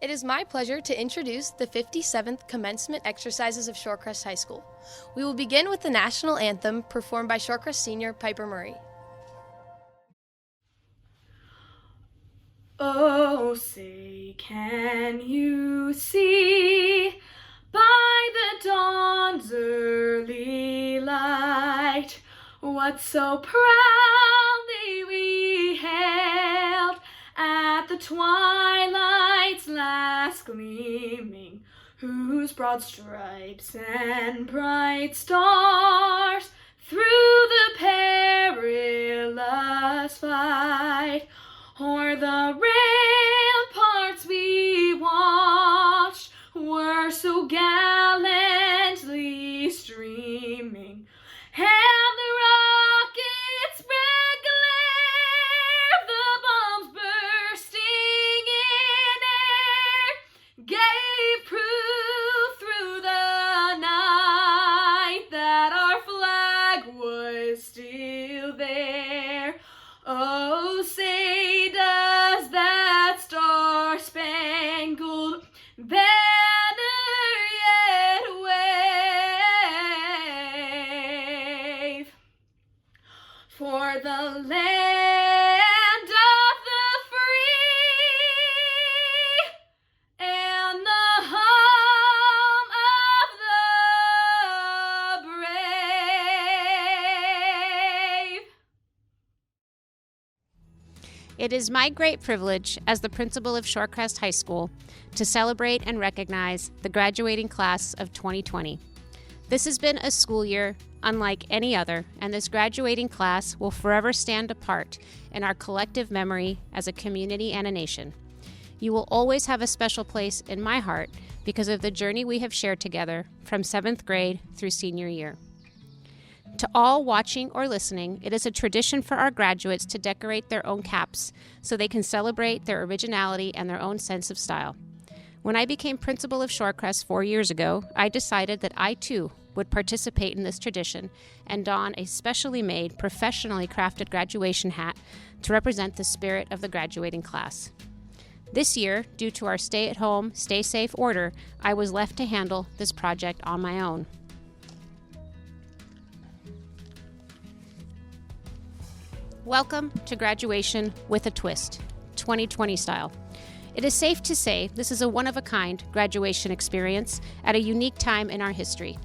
It is my pleasure to introduce the 57th Commencement exercises of Shorecrest High School. We will begin with the national anthem performed by Shorecrest senior Piper Murray. Oh, say, can you see by the dawn's early light what so proudly we hailed at the twilight's last gleaming, whose broad stripes and bright stars through the perilous fight o'er the ramparts we watched were so gallantly streaming, and the rockets' red glare, the bombs bursting in air, gave proof through the night that our flag was still there. Oh, say does that star-spangled banner yet wave? For the land of the free and the home of the brave. It is my great privilege as the principal of Shorecrest High School to celebrate and recognize the graduating class of 2020. This has been a school year unlike any other, and this graduating class will forever stand apart in our collective memory as a community and a nation. You will always have a special place in my heart because of the journey we have shared together from 7th grade through senior year. To all watching or listening, it is a tradition for our graduates to decorate their own caps so they can celebrate their originality and their own sense of style. When I became principal of Shorecrest 4 years ago, I decided that I too would participate in this tradition and don a specially made, professionally crafted graduation hat to represent the spirit of the graduating class. This year, due to our stay-at-home, stay-safe order, I was left to handle this project on my own. Welcome to Graduation with a Twist, 2020 style. It is safe to say this is a one-of-a-kind graduation experience at a unique time in our history.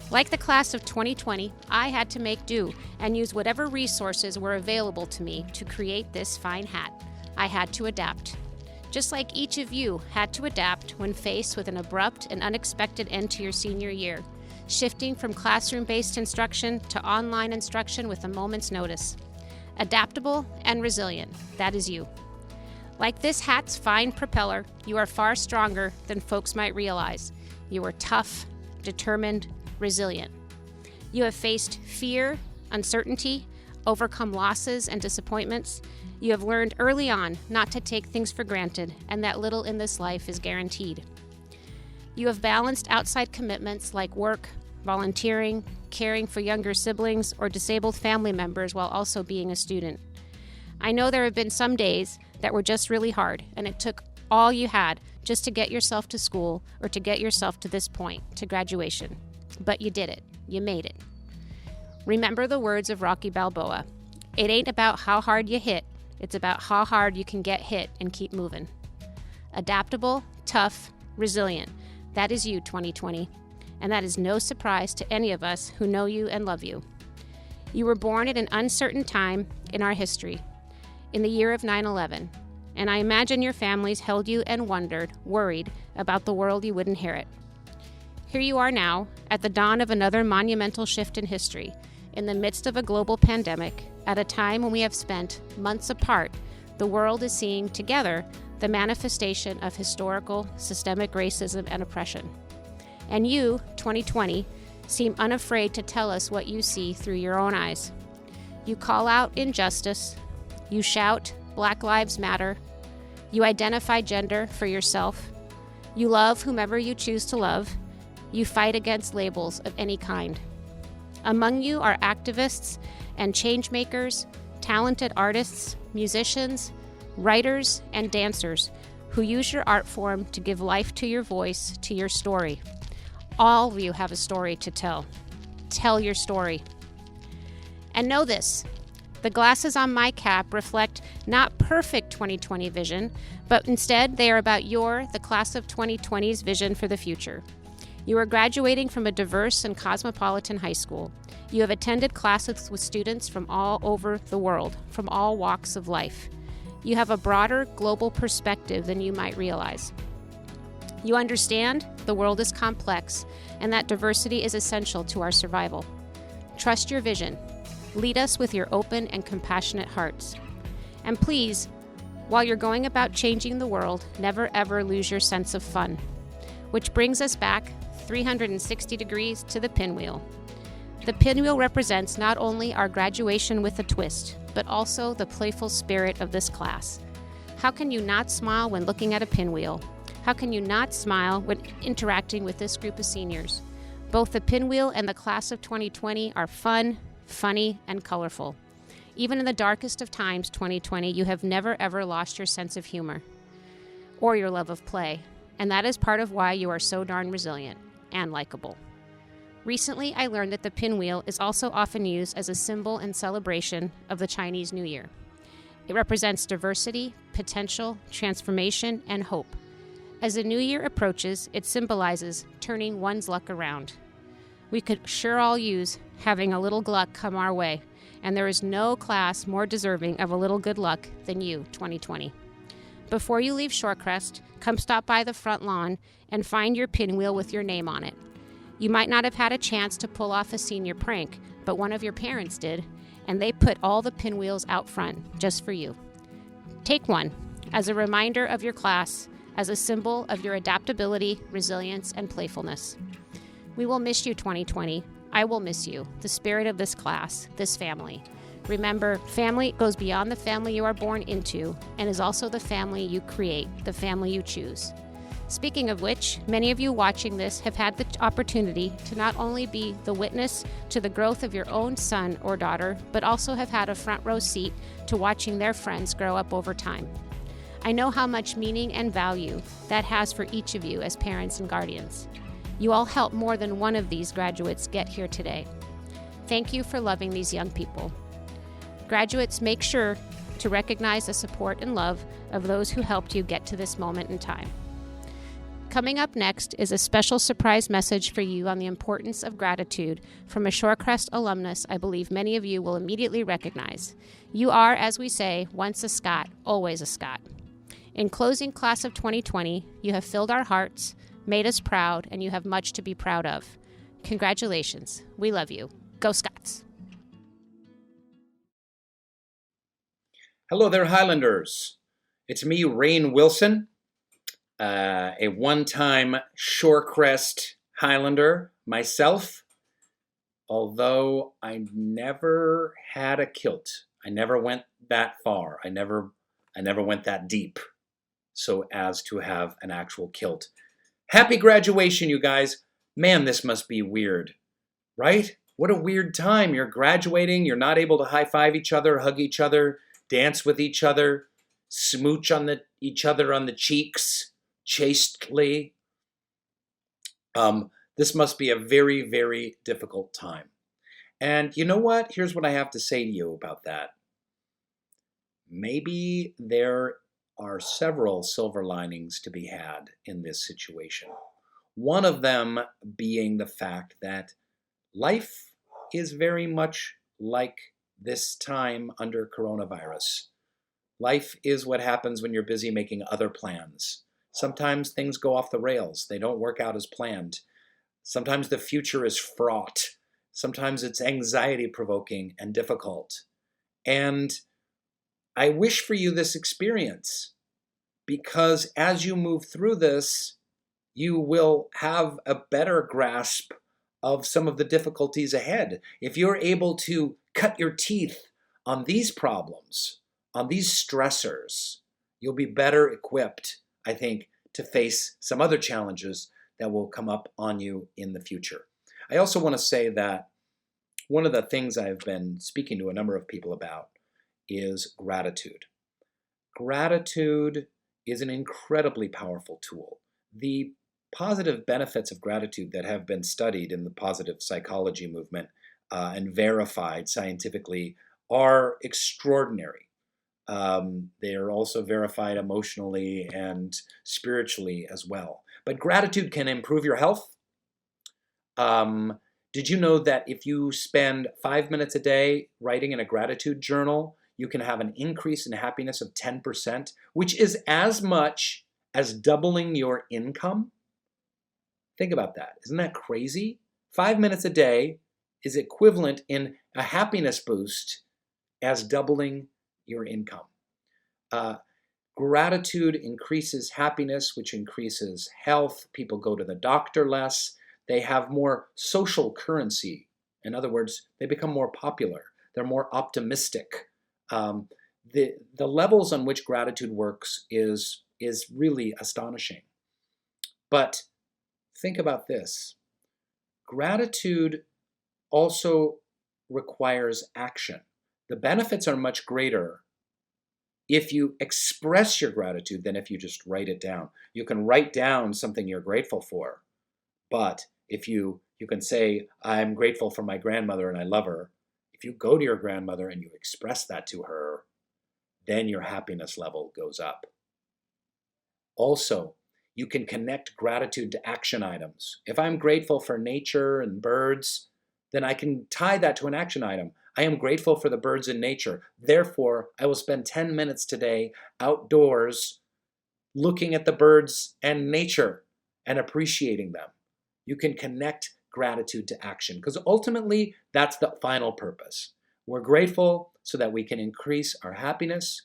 Like the class of 2020, I had to make do and use whatever resources were available to me to create this fine hat. I had to adapt. Just like each of you had to adapt when faced with an abrupt and unexpected end to your senior year, shifting from classroom-based instruction to online instruction with a moment's notice. Adaptable and resilient, that is you. Like this hat's fine propeller, you are far stronger than folks might realize. You are tough, determined, resilient. You have faced fear, uncertainty, overcome losses and disappointments. You have learned early on not to take things for granted and that little in this life is guaranteed. You have balanced outside commitments like work, volunteering, caring for younger siblings, or disabled family members while also being a student. I know there have been some days that were just really hard, and it took all you had just to get yourself to school or to get yourself to this point, to graduation. But you did it. You made it. Remember the words of Rocky Balboa. It ain't about how hard you hit. It's about how hard you can get hit and keep moving. Adaptable, tough, resilient. That is you, 2020. And that is no surprise to any of us who know you and love you. You were born at an uncertain time in our history, in the year of 9/11, and I imagine your families held you and wondered, worried about the world you would inherit. Here you are now, at the dawn of another monumental shift in history, in the midst of a global pandemic, at a time when we have spent months apart, the world is seeing together the manifestation of historical, systemic racism and oppression. And you, 2020, seem unafraid to tell us what you see through your own eyes. You call out injustice. You shout, Black Lives Matter. You identify gender for yourself. You love whomever you choose to love. You fight against labels of any kind. Among you are activists and change makers, talented artists, musicians, writers, and dancers who use your art form to give life to your voice, to your story. All of you have a story to tell. Tell your story. And know this, the glasses on my cap reflect not perfect 2020 vision, but instead they are about the class of 2020's vision for the future. You are graduating from a diverse and cosmopolitan high school. You have attended classes with students from all over the world, from all walks of life. You have a broader global perspective than you might realize. You understand the world is complex and that diversity is essential to our survival. Trust your vision. Lead us with your open and compassionate hearts. And please, while you're going about changing the world, never ever lose your sense of fun. Which brings us back 360 degrees to the pinwheel. The pinwheel represents not only our graduation with a twist, but also the playful spirit of this class. How can you not smile when looking at a pinwheel? How can you not smile when interacting with this group of seniors? Both the pinwheel and the class of 2020 are fun, funny, and colorful. Even in the darkest of times, 2020, you have never ever lost your sense of humor or your love of play, and that is part of why you are so darn resilient and likable. Recently, I learned that the pinwheel is also often used as a symbol and celebration of the Chinese New Year. It represents diversity, potential, transformation, and hope. As the new year approaches, it symbolizes turning one's luck around. We could sure all use having a little luck come our way, and there is no class more deserving of a little good luck than you, 2020. Before you leave Shorecrest, come stop by the front lawn and find your pinwheel with your name on it. You might not have had a chance to pull off a senior prank, but one of your parents did, and they put all the pinwheels out front just for you. Take one as a reminder of your class, as a symbol of your adaptability, resilience, and playfulness. We will miss you, 2020. I will miss you, the spirit of this class, this family. Remember, family goes beyond the family you are born into and is also the family you create, the family you choose. Speaking of which, many of you watching this have had the opportunity to not only be the witness to the growth of your own son or daughter, but also have had a front row seat to watching their friends grow up over time. I know how much meaning and value that has for each of you as parents and guardians. You all helped more than one of these graduates get here today. Thank you for loving these young people. Graduates, make sure to recognize the support and love of those who helped you get to this moment in time. Coming up next is a special surprise message for you on the importance of gratitude from a Shorecrest alumnus I believe many of you will immediately recognize. You are, as we say, once a Scot, always a Scot. In closing, class of 2020, you have filled our hearts, made us proud, and you have much to be proud of. Congratulations. We love you. Go Scots. Hello there, Highlanders. It's me, Rainn Wilson, a one-time Shorecrest Highlander myself, although I never had a kilt. I never went that far. I never went that deep so as to have an actual kilt. Happy graduation, you guys. Man, this must be weird, right? What a weird time. You're graduating. You're not able to high-five each other, hug each other, dance with each other, smooch on each other on the cheeks, chastely. This must be a very, very difficult time. And you know what? Here's what I have to say to you about that. Maybe there are several silver linings to be had in this situation. One of them being the fact that life is very much like this time under coronavirus. Life is what happens when you're busy making other plans. Sometimes things go off the rails. They don't work out as planned. Sometimes the future is fraught. Sometimes it's anxiety-provoking and difficult. And I wish for you this experience, because as you move through this, you will have a better grasp of some of the difficulties ahead. If you're able to cut your teeth on these problems, on these stressors, you'll be better equipped, I think, to face some other challenges that will come up on you in the future. I also want to say that one of the things I've been speaking to a number of people about is gratitude. Gratitude is an incredibly powerful tool. The positive benefits of gratitude that have been studied in the positive psychology movement and verified scientifically are extraordinary. They are also verified emotionally and spiritually as well. But gratitude can improve your health. Did you know that if you spend 5 minutes a day writing in a gratitude journal, you can have an increase in happiness of 10%, which is as much as doubling your income? Think about that. Isn't that crazy? 5 minutes a day is equivalent in a happiness boost as doubling your income. Gratitude increases happiness, which increases health. People go to the doctor less. They have more social currency. In other words, they become more popular. They're more optimistic. The levels on which gratitude works is really astonishing. But think about this. Gratitude also requires action. The benefits are much greater if you express your gratitude than if you just write it down. You can write down something you're grateful for, but if you can say, I'm grateful for my grandmother and I love her. If you go to your grandmother and you express that to her, then your happiness level goes up. Also, you can connect gratitude to action items. If I'm grateful for nature and birds, then I can tie that to an action item. I am grateful for the birds in nature. Therefore, I will spend 10 minutes today outdoors looking at the birds and nature and appreciating them. You can connect gratitude to action because ultimately that's the final purpose. We're grateful so that we can increase our happiness,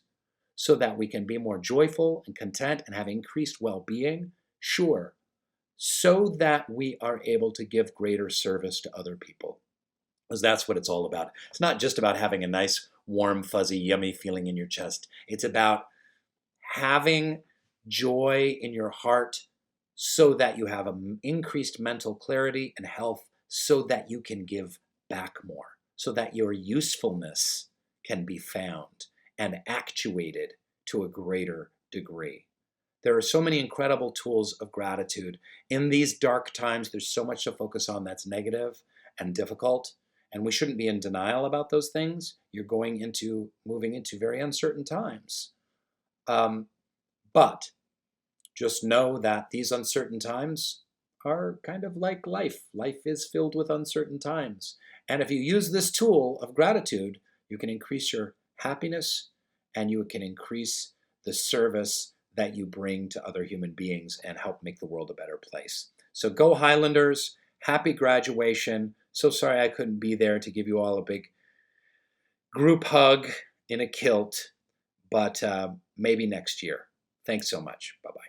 so that we can be more joyful and content and have increased well-being, sure, so that we are able to give greater service to other people. Because that's what it's all about. It's not just about having a nice, warm, fuzzy, yummy feeling in your chest. It's about having joy in your heart so that you have an increased mental clarity and health so that you can give back more, so that your usefulness can be found and actuated to a greater degree. There are so many incredible tools of gratitude. In these dark times, there's so much to focus on that's negative and difficult, and we shouldn't be in denial about those things. You're moving into very uncertain times. But just know that these uncertain times are kind of like life. Life is filled with uncertain times. And if you use this tool of gratitude, you can increase your happiness and you can increase the service that you bring to other human beings and help make the world a better place. So go Highlanders, happy graduation. So sorry I couldn't be there to give you all a big group hug in a kilt, but maybe next year. Thanks so much. Bye-bye.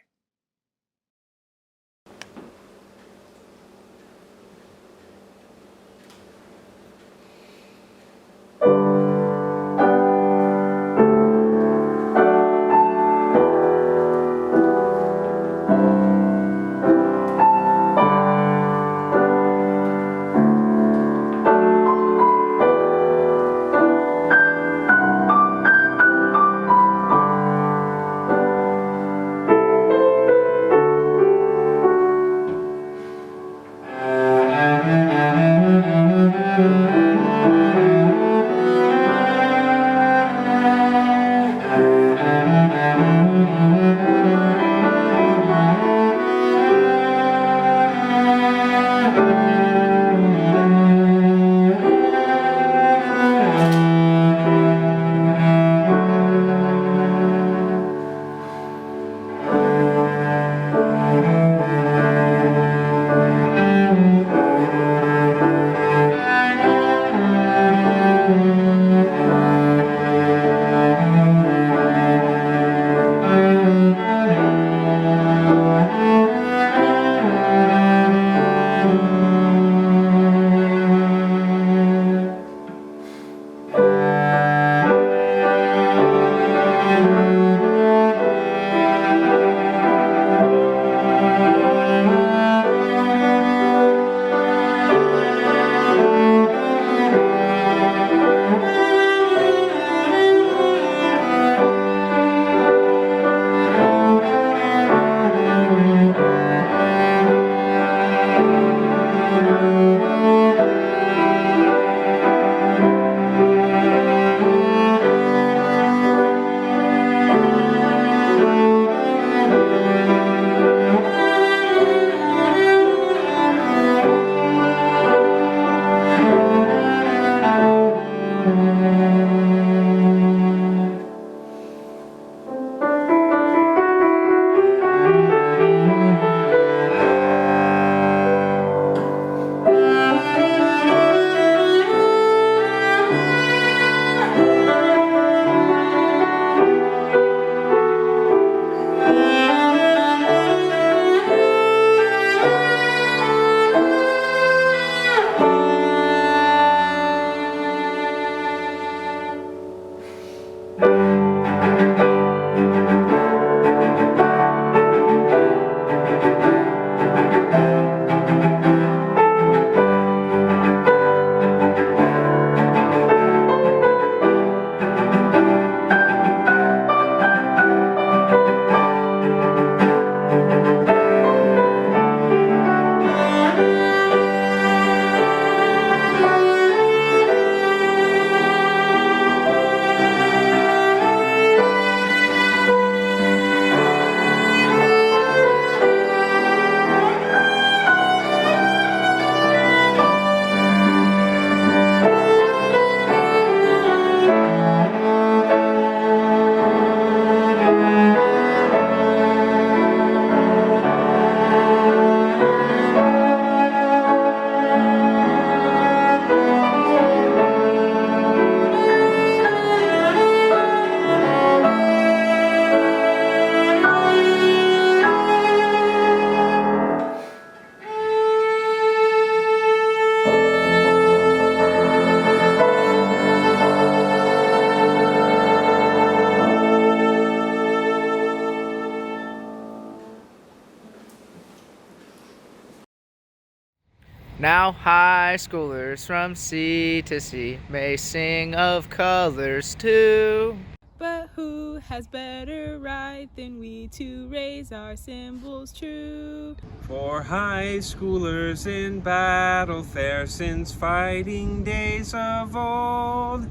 Now high schoolers from sea to sea may sing of colors too. But who has better right than we to raise our symbols true? For high schoolers in battle fair since fighting days of old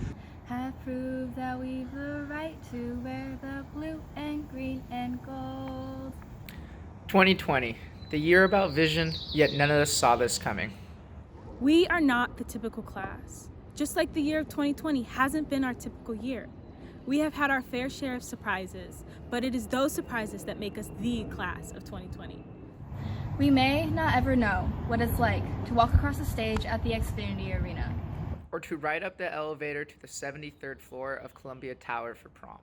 Have proved that we've the right to wear the blue and green and gold. 2020, the year about vision, yet none of us saw this coming. We are not the typical class. Just like the year of 2020 hasn't been our typical year. We have had our fair share of surprises, but it is those surprises that make us the class of 2020. We may not ever know what it's like to walk across the stage at the Xfinity Arena. Or to ride up the elevator to the 73rd floor of Columbia Tower for prom.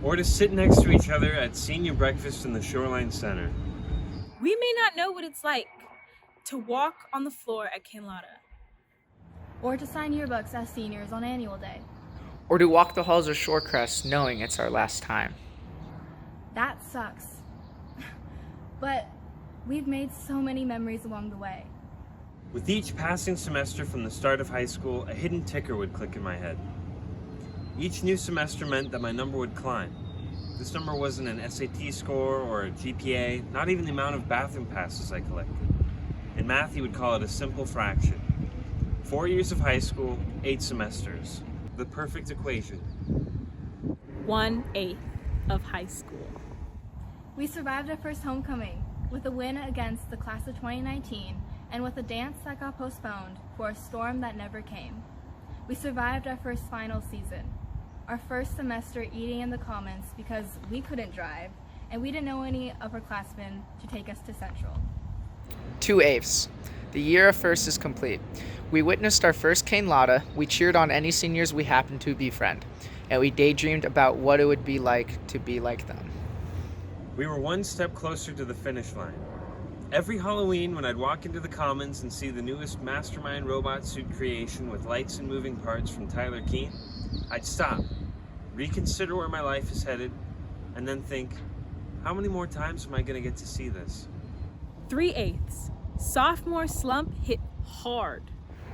or to sit next to each other at senior breakfast in the Shoreline Center. We may not know what it's like to walk on the floor at Canlada. Or to sign yearbooks as seniors on annual day. Or to walk the halls of Shorecrest knowing it's our last time. That sucks. But we've made so many memories along the way. With each passing semester from the start of high school, a hidden ticker would click in my head. Each new semester meant that my number would climb. This number wasn't an SAT score or a GPA, not even the amount of bathroom passes I collected. In math, you would call it a simple fraction. 4 years of high school, 8 semesters. The perfect equation. 1/8 of high school. We survived our first homecoming with a win against the class of 2019 and with a dance that got postponed for a storm that never came. We survived our first final season, our first semester eating in the Commons because we couldn't drive and we didn't know any upperclassmen to take us to Central. 2/8. The year of first is complete. We witnessed our first Canlada, we cheered on any seniors we happened to befriend, and we daydreamed about what it would be like to be like them. We were one step closer to the finish line. Every Halloween, when I'd walk into the Commons and see the newest Mastermind robot suit creation with lights and moving parts from Tyler Keene, I'd stop, reconsider where my life is headed, and then think, how many more times am I going to get to see this? 3/8. Sophomore slump hit hard.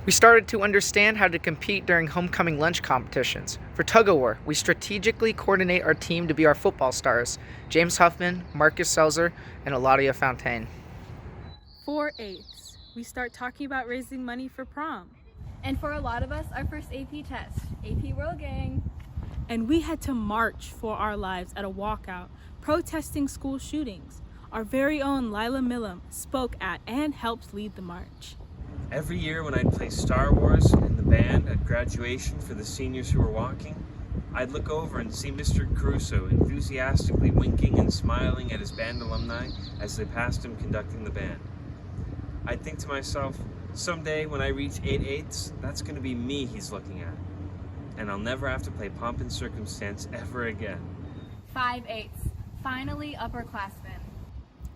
We started to understand how to compete during homecoming lunch competitions. For tug-of-war, we strategically coordinate our team to be our football stars, James Huffman, Marcus Selzer, and Eladia Fontaine. 4/8. We start talking about raising money for prom. And for a lot of us, our first AP test, AP World Gang. And we had to march for our lives at a walkout, protesting school shootings. Our very own Lila Millam spoke at and helped lead the march. Every year when I'd play Star Wars in the band at graduation for the seniors who were walking, I'd look over and see Mr. Caruso enthusiastically winking and smiling at his band alumni as they passed him conducting the band. I'd think to myself, someday when I reach 8/8, that's going to be me he's looking at. And I'll never have to play Pomp and Circumstance ever again. 5/8. Finally upperclassmen.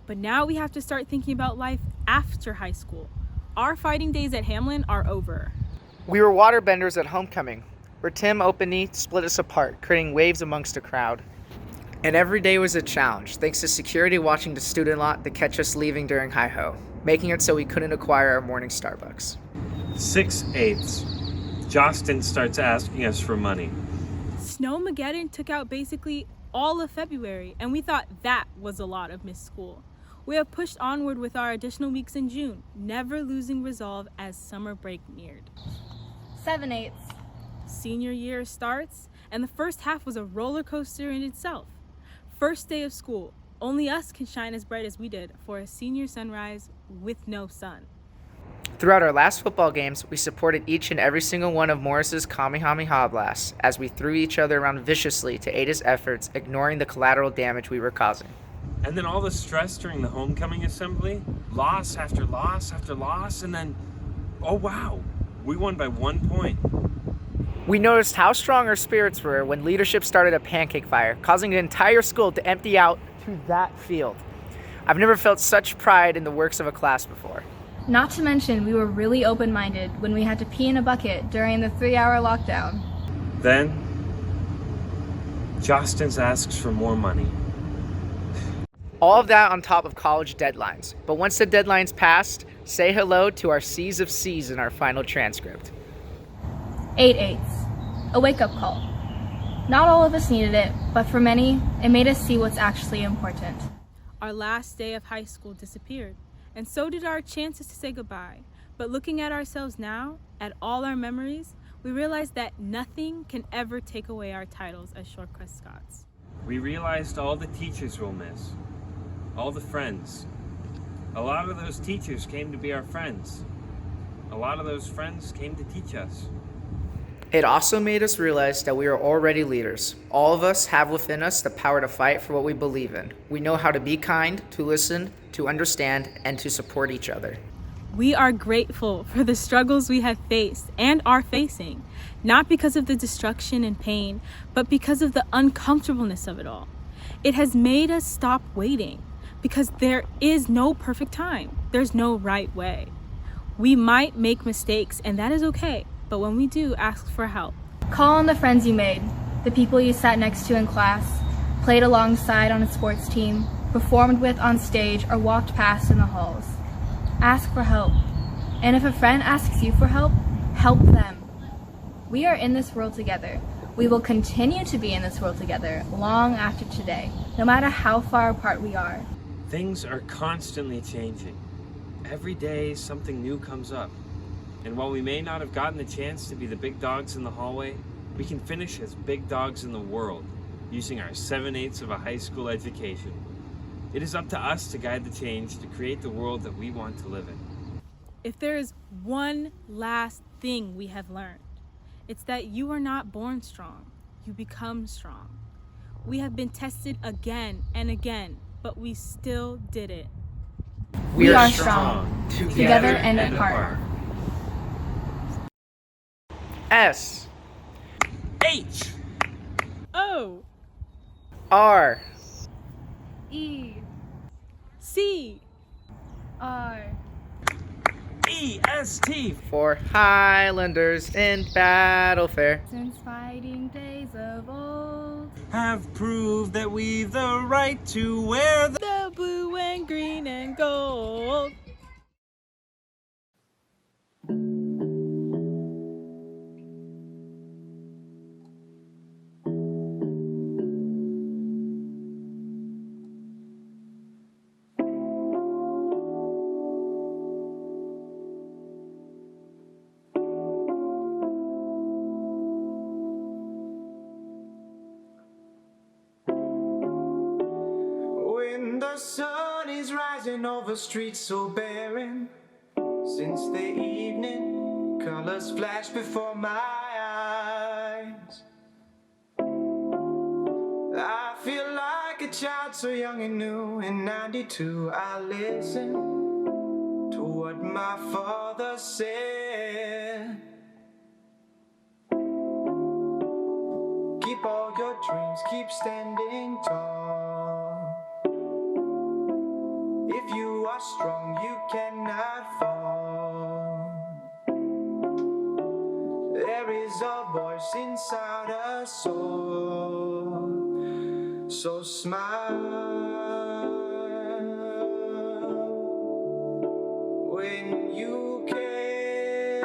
But now we have to start thinking about life after high school. Our fighting days at Hamlin are over. We were waterbenders at homecoming. where Tim openly split us apart, creating waves amongst the crowd. And every day was a challenge, thanks to security watching the student lot to catch us leaving during hi-ho, making it so we couldn't acquire our morning Starbucks. 6/8. Jostin starts asking us for money. Snowmageddon took out basically all of February, and we thought that was a lot of missed school. We have pushed onward with our additional weeks in June, never losing resolve as summer break neared. 7/8. Senior year starts, and the first half was a roller coaster in itself. First day of school, only us can shine as bright as we did for a senior sunrise with no sun. Throughout our last football games, we supported each and every single one of Morris's Kamehameha blasts as we threw each other around viciously to aid his efforts, ignoring the collateral damage we were causing. And then all the stress during the homecoming assembly, loss after loss after loss, and then, oh wow, we won by 1 point. We noticed how strong our spirits were when leadership started a pancake fire, causing the entire school to empty out to that field. I've never felt such pride in the works of a class before. Not to mention, we were really open-minded when we had to pee in a bucket during the 3-hour lockdown. Then, Jostins asks for more money. All of that on top of college deadlines. But once the deadline's passed, say hello to our C's of C's in our final transcript. 8/8. A wake-up call. Not all of us needed it, but for many, it made us see what's actually important. Our last day of high school disappeared, and so did our chances to say goodbye. But looking at ourselves now, at all our memories, we realize that nothing can ever take away our titles as Shorecrest Scots. We realized all the teachers we'll miss, all the friends. A lot of those teachers came to be our friends. A lot of those friends came to teach us. It also made us realize that we are already leaders. All of us have within us the power to fight for what we believe in. We know how to be kind, to listen, to understand, and to support each other. We are grateful for the struggles we have faced and are facing, not because of the destruction and pain, but because of the uncomfortableness of it all. It has made us stop waiting, because there is no perfect time. There's no right way. We might make mistakes, and that is okay, but when we do, ask for help. Call on the friends you made, the people you sat next to in class, played alongside on a sports team, performed with on stage, or walked past in the halls. Ask for help. And if a friend asks you for help, help them. We are in this world together. We will continue to be in this world together long after today, no matter how far apart we are. Things are constantly changing. Every day something new comes up. And while we may not have gotten the chance to be the big dogs in the hallway, we can finish as big dogs in the world using our 7/8 of a high school education. It is up to us to guide the change to create the world that we want to live in. If there is one last thing we have learned, it's that you are not born strong, you become strong. We have been tested again and again, but we still did it. We are strong, together and apart. S. H. O. R. E. C. R. EST. For Highlanders in battle fair. Since fighting days of old, Have proved that we've the right to wear The blue and green and gold. When the sun is rising over streets so barren, since the evening colors flash before my eyes, I feel like a child so young and new. In 92 I listen to what my father said. Keep all your dreams, keep standing tall. If you are strong, you cannot fall. There is a voice inside So smile when you can.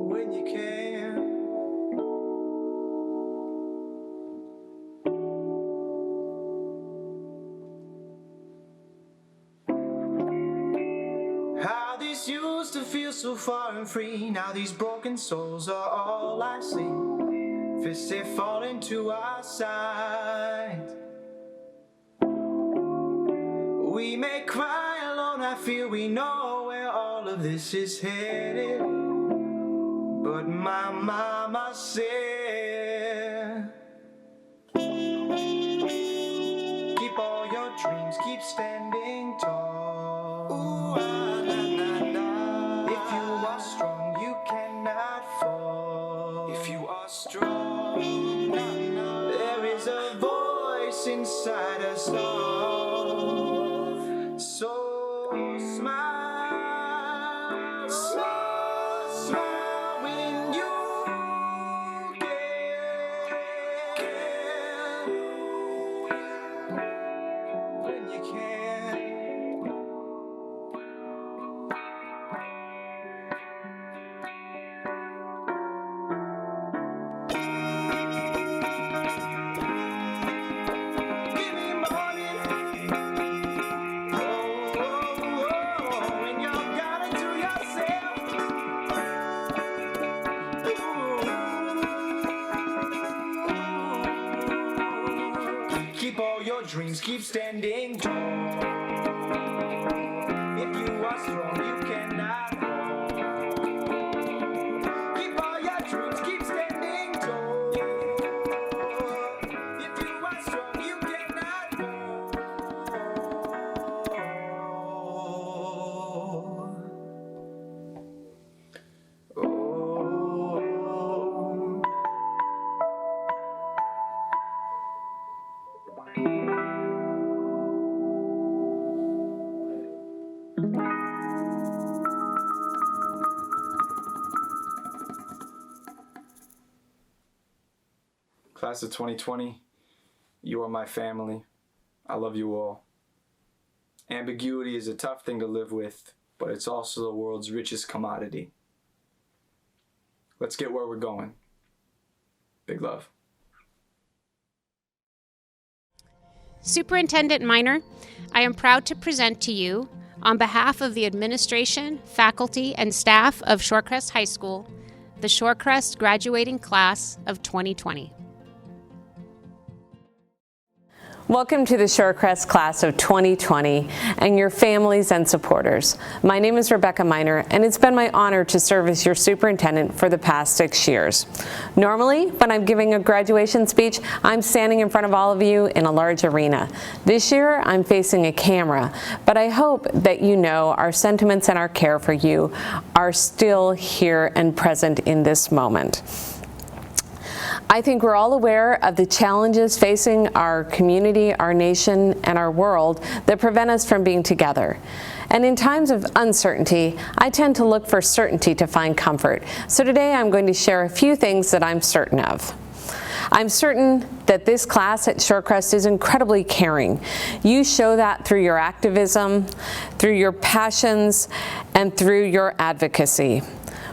When you can. How this used to feel so far and free. Now these broken souls are all I see. Fists they fall into our sight. We may cry alone, I feel we know where all of this is headed. But my mama said, keep all your dreams, keep standing tall. Ooh, ah, na, na, na. If you are strong, you cannot fall. If you are strong, na, na. There is a voice inside us all. So smile, smile, smile when you can. When you can. Give me morning. Oh, oh, oh, when you got it to yourself. Ooh. Keep all your dreams, keep standing tall. If you are strong, you cannot fall. Keep all your dreams, keep standing tall. If you are strong, you cannot fall. Oh. Class of 2020, you are my family. I love you all. Ambiguity is a tough thing to live with, but it's also the world's richest commodity. Let's get where we're going. Big love. Superintendent Minor, I am proud to present to you, on behalf of the administration, faculty, and staff of Shorecrest High School, the Shorecrest graduating class of 2020. Welcome to the Shorecrest class of 2020 and your families and supporters. My name is Rebecca Minor, and it's been my honor to serve as your superintendent for the past 6 years. Normally, when I'm giving a graduation speech, I'm standing in front of all of you in a large arena. This year, I'm facing a camera, but I hope that you know our sentiments and our care for you are still here and present in this moment. I think we're all aware of the challenges facing our community, our nation, and our world that prevent us from being together. And in times of uncertainty, I tend to look for certainty to find comfort. So today I'm going to share a few things that I'm certain of. I'm certain that this class at Shorecrest is incredibly caring. You show that through your activism, through your passions, and through your advocacy.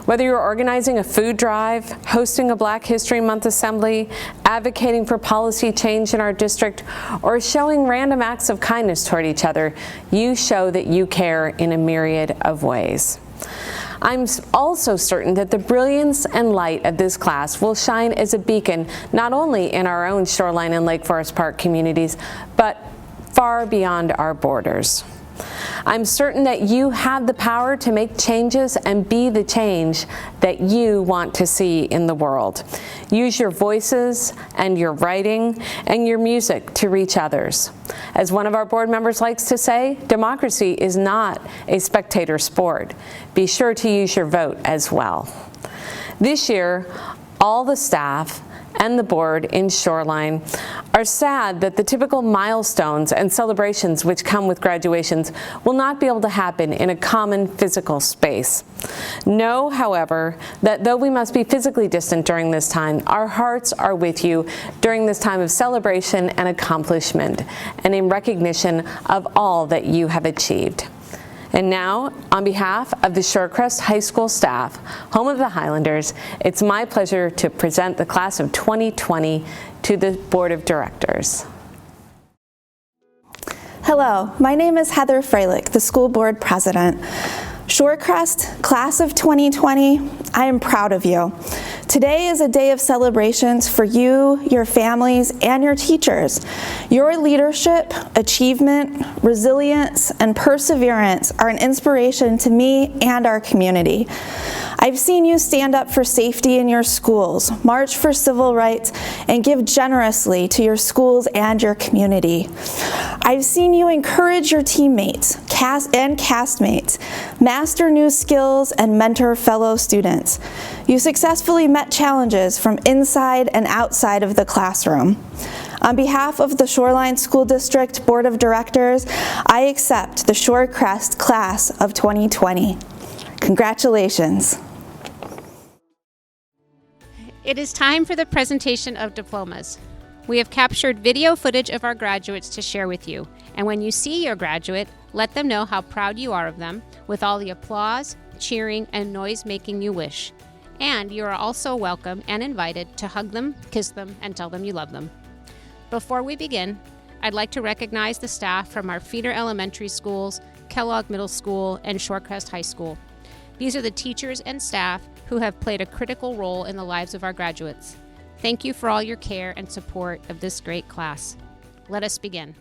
Whether you're organizing a food drive, hosting a Black History Month assembly, advocating for policy change in our district, or showing random acts of kindness toward each other, you show that you care in a myriad of ways. I'm also certain that the brilliance and light of this class will shine as a beacon not only in our own Shoreline and Lake Forest Park communities, but far beyond our borders. I'm certain that you have the power to make changes and be the change that you want to see in the world. Use your voices and your writing and your music to reach others. As one of our board members likes to say, democracy is not a spectator sport. Be sure to use your vote as well. This year, all the staff and the board in Shoreline are sad that the typical milestones and celebrations which come with graduations will not be able to happen in a common physical space. Know, however, that though we must be physically distant during this time, our hearts are with you during this time of celebration and accomplishment, and in recognition of all that you have achieved. And now, on behalf of the Shorecrest High School staff, home of the Highlanders, it's my pleasure to present the class of 2020 to the Board of Directors. Hello, my name is Heather Freilich, the school board president. Shorecrest, class of 2020, I am proud of you. Today is a day of celebrations for you, your families, and your teachers. Your leadership, achievement, resilience, and perseverance are an inspiration to me and our community. I've seen you stand up for safety in your schools, march for civil rights, and give generously to your schools and your community. I've seen you encourage your teammates and castmates, master new skills, and mentor fellow students. You successfully met challenges from inside and outside of the classroom. On behalf of the Shoreline School District Board of Directors, I accept the Shorecrest Class of 2020. Congratulations. It is time for the presentation of diplomas. We have captured video footage of our graduates to share with you, and when you see your graduate, let them know how proud you are of them with all the applause, cheering, and noise-making you wish. And you are also welcome and invited to hug them, kiss them, and tell them you love them. Before we begin, I'd like to recognize the staff from our feeder elementary schools, Kellogg Middle School, and Shorecrest High School. These are the teachers and staff who have played a critical role in the lives of our graduates. Thank you for all your care and support of this great class. Let us begin.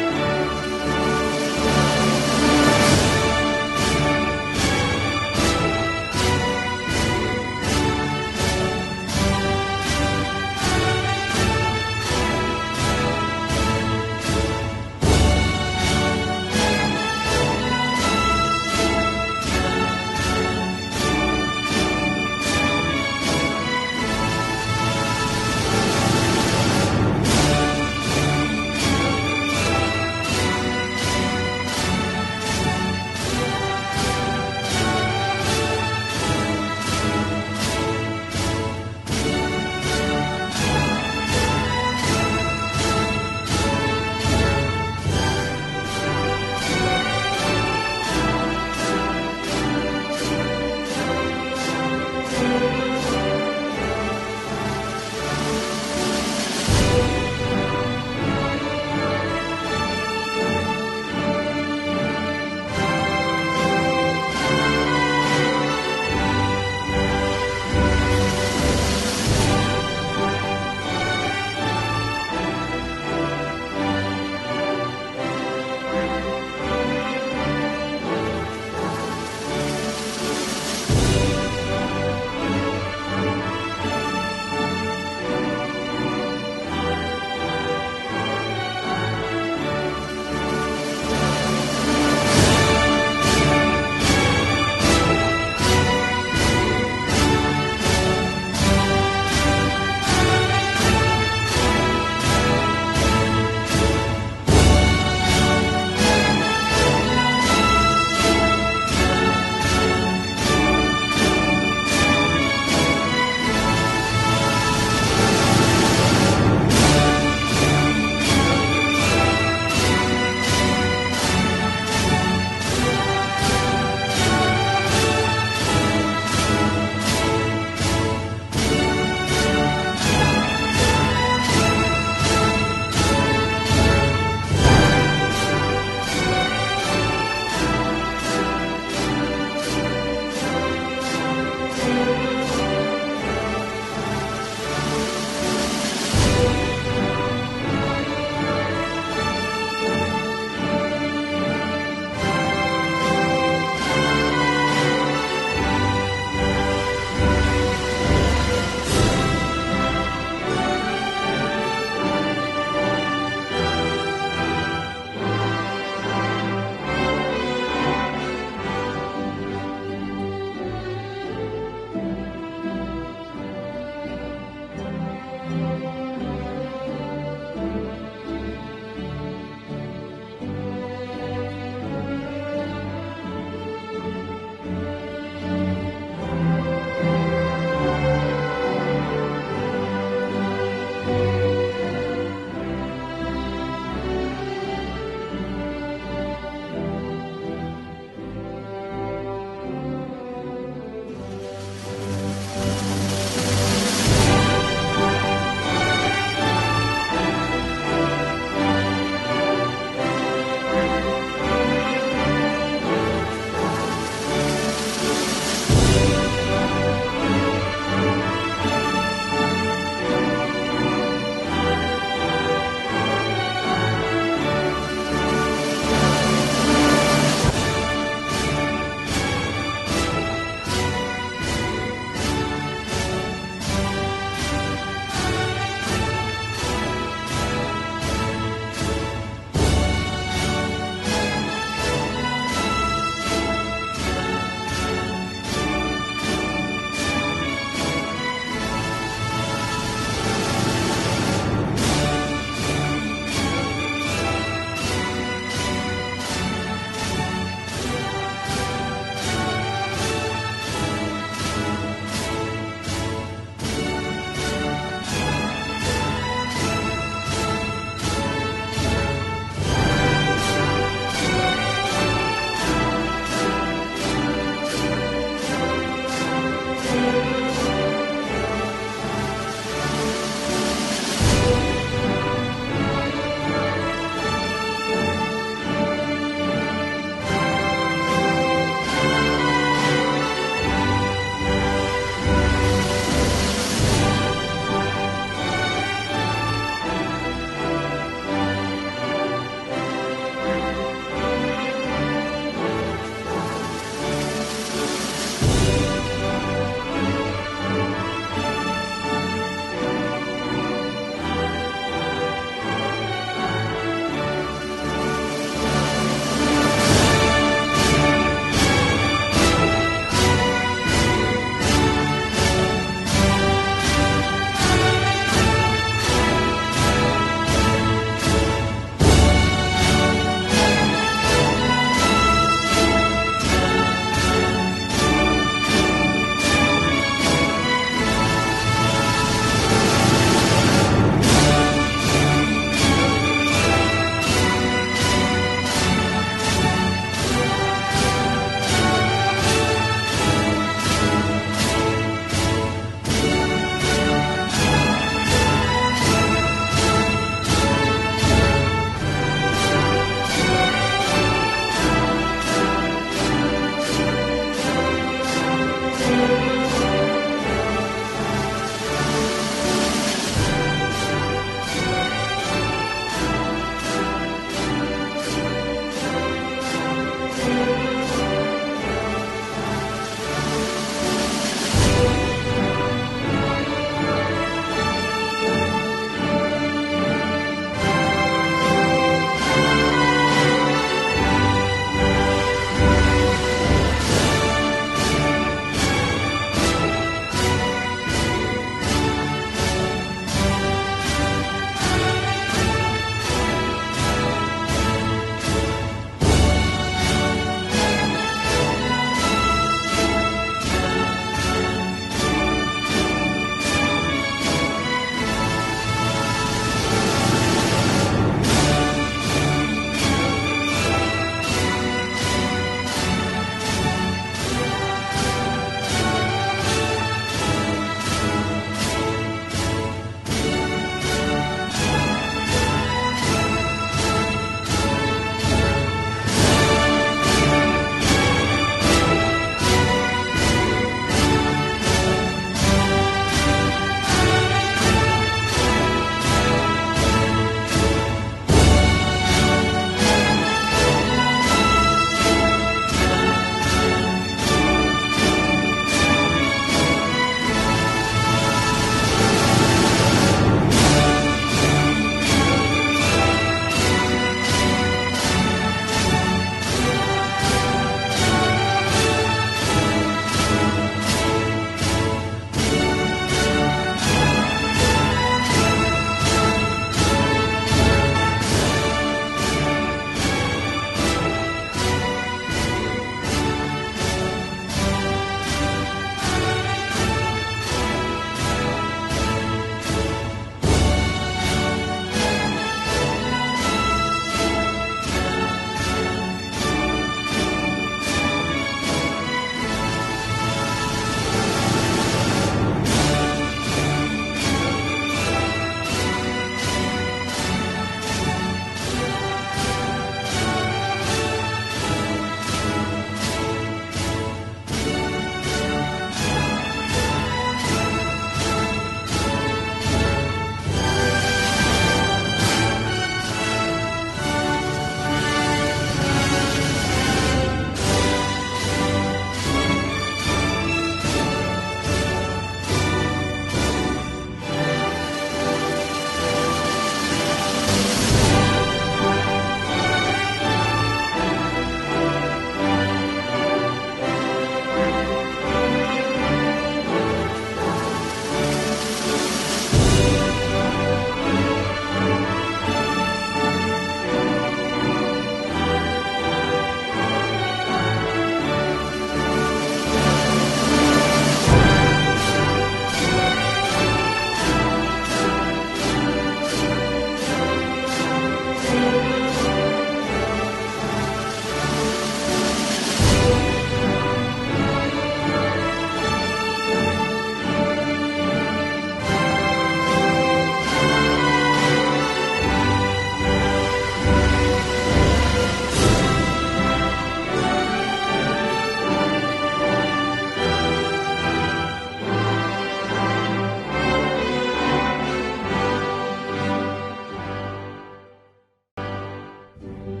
you.